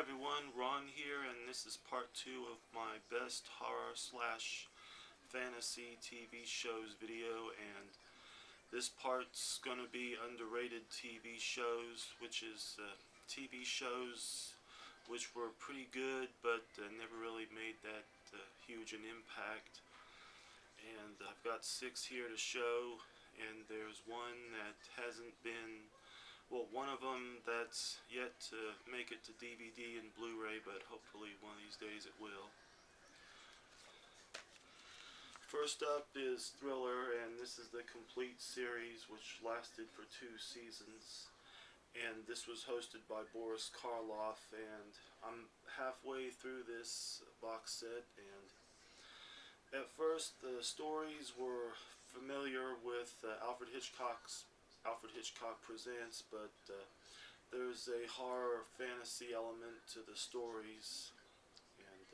everyone, Ron here, and this is part 2 of my best horror slash fantasy TV shows video, and this part's gonna be underrated TV shows, which is TV shows which were pretty good but never really made that huge an impact. And I've got 6 here to show, and there's one that hasn't been, well, one of them that's yet to make it to DVD and Blu-ray, but hopefully one of these days it will. First up is Thriller, and this is the complete series, which lasted for 2 seasons. And this was hosted by Boris Karloff, and I'm halfway through this box set, and at first the stories were familiar with Alfred Hitchcock Presents, but there's a horror fantasy element to the stories, and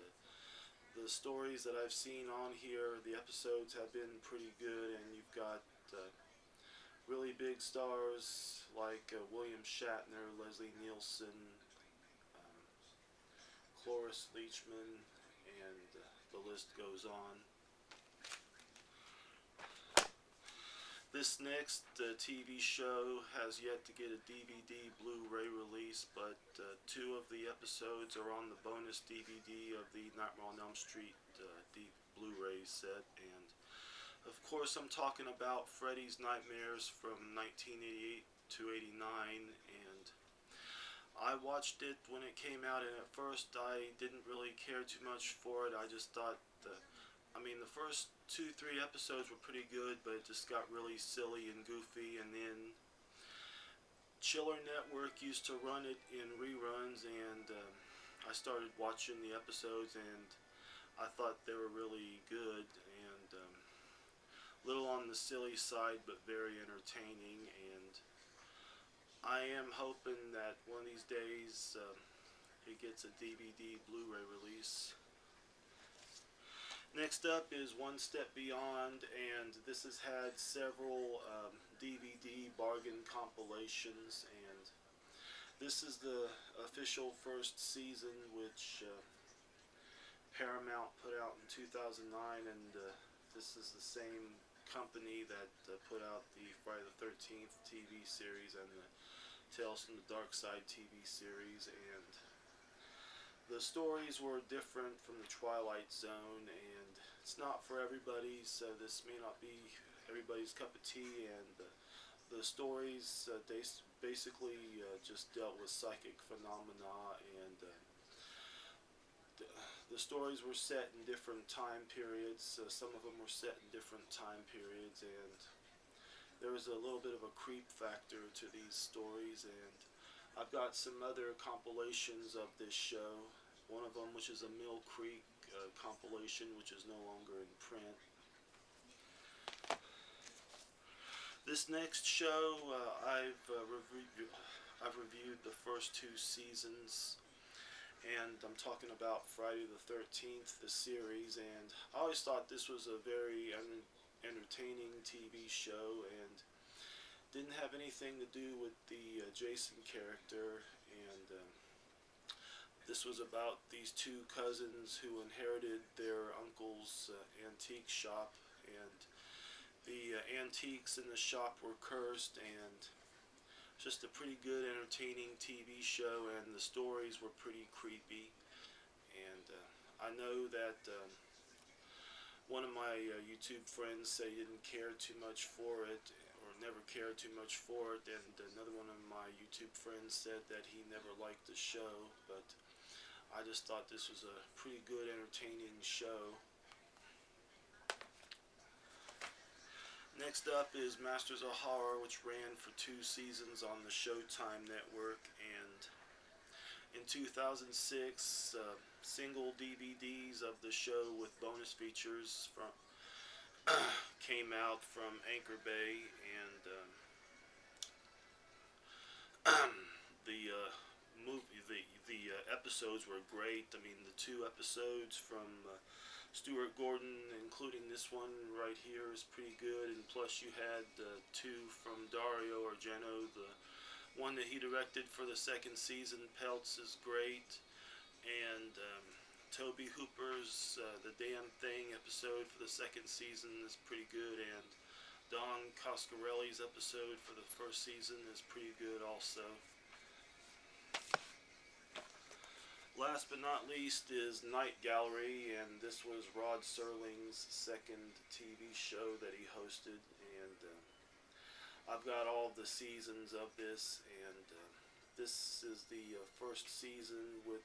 the stories that I've seen on here, the episodes have been pretty good, and you've got really big stars like William Shatner, Leslie Nielsen, um, Cloris Leachman, and the list goes on. This next TV show has yet to get a DVD Blu-ray release, but 2 of the episodes are on the bonus DVD of the Nightmare on Elm Street Blu-ray set. And of course I'm talking about Freddys Nightmares from 1988 to 89, and I watched it when it came out, and at first I didn't really care too much for it. I just thought the first 2-3 episodes were pretty good, but it just got really silly and goofy, and then Chiller Network used to run it in reruns, and I started watching the episodes, and I thought they were really good, and little on the silly side, but very entertaining, and I am hoping that one of these days it gets a DVD Blu-ray release. Next up is One Step Beyond, and this has had several DVD bargain compilations, and this is the official first season, which Paramount put out in 2009, and this is the same company that put out the Friday the 13th TV series and the Tales from the Dark Side TV series, and the stories were different from the Twilight Zone, and it's not for everybody, so this may not be everybody's cup of tea. And the stories they basically just dealt with psychic phenomena, and the stories were set in different time periods. Some of them were set in different time periods, and there was a little bit of a creep factor to these stories. And I've got some other compilations of this show. One of them, which is a Mill Creek compilation, which is no longer in print. This next show, I've reviewed the first 2 seasons, and I'm talking about Friday the 13th, the series. And I always thought this was a very entertaining TV show, and didn't have anything to do with the Jason character, and this was about these 2 cousins who inherited their uncle's antique shop, and the antiques in the shop were cursed, and just a pretty good entertaining TV show, and the stories were pretty creepy. And I know that one of my YouTube friends said he didn't care too much for it, or never cared too much for it, and another one of my YouTube friends said that he never liked the show, but I just thought this was a pretty good entertaining show. Next up is Masters of Horror, which ran for 2 seasons on the Showtime network, and in 2006 single DVDs of the show with bonus features from came out from Anchor Bay, and the episodes were great. I mean, the 2 episodes from Stuart Gordon, including this one right here, is pretty good, and plus you had 2 from Dario Argento. The one that he directed for the 2nd season, Pelts, is great. And Toby Hooper's The Damn Thing episode for the second season is pretty good, and Don Coscarelli's episode for the first season is pretty good also. Last but not least is Night Gallery, and this was Rod Serling's second TV show that he hosted, and I've got all the seasons of this, and this is the first season with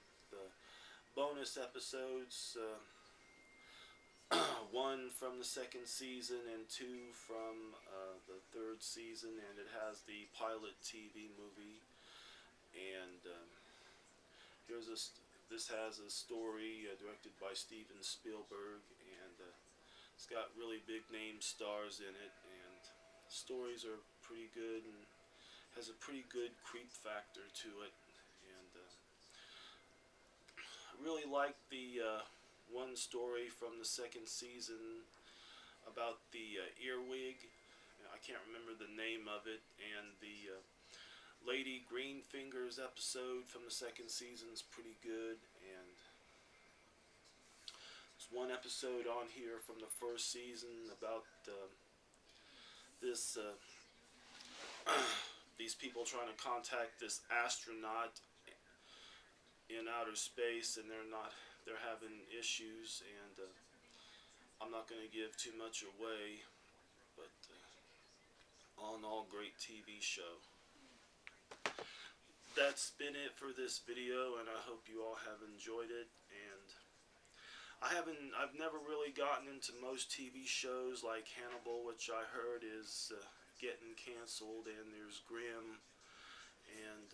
bonus episodes, one from the second season and two from the third season, and it has the pilot TV movie. And here's a this has a story directed by Steven Spielberg, and it's got really big name stars in it, and stories are pretty good and has a pretty good creep factor to it. And I really like the one story from the second season about the earwig. I can't remember the name of it, and the Lady Greenfinger's episode from the second season is pretty good. And there's one episode on here from the first season about this these people trying to contact this astronaut in outer space, and they're having issues. And I'm not going to give too much away, but all in all, great TV show. That's been it for this video, and I hope you all have enjoyed it. And I've never really gotten into most TV shows like Hannibal, which I heard is getting canceled, and there's Grimm, and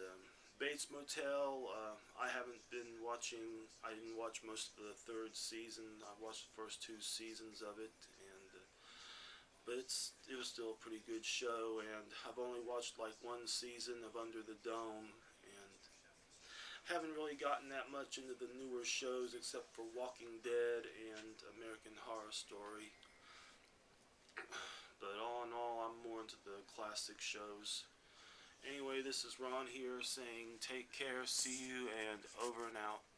Bates Motel. I haven't been watching. I didn't watch most of the third season. I watched the first two seasons of it, and but it was still a pretty good show. And I've only watched like one season of Under the Dome, and haven't really gotten that much into the newer shows except for Walking Dead and American Horror Story. But all in all, I'm more into the classic shows. Anyway, this is Ron here saying take care, see you, and over and out.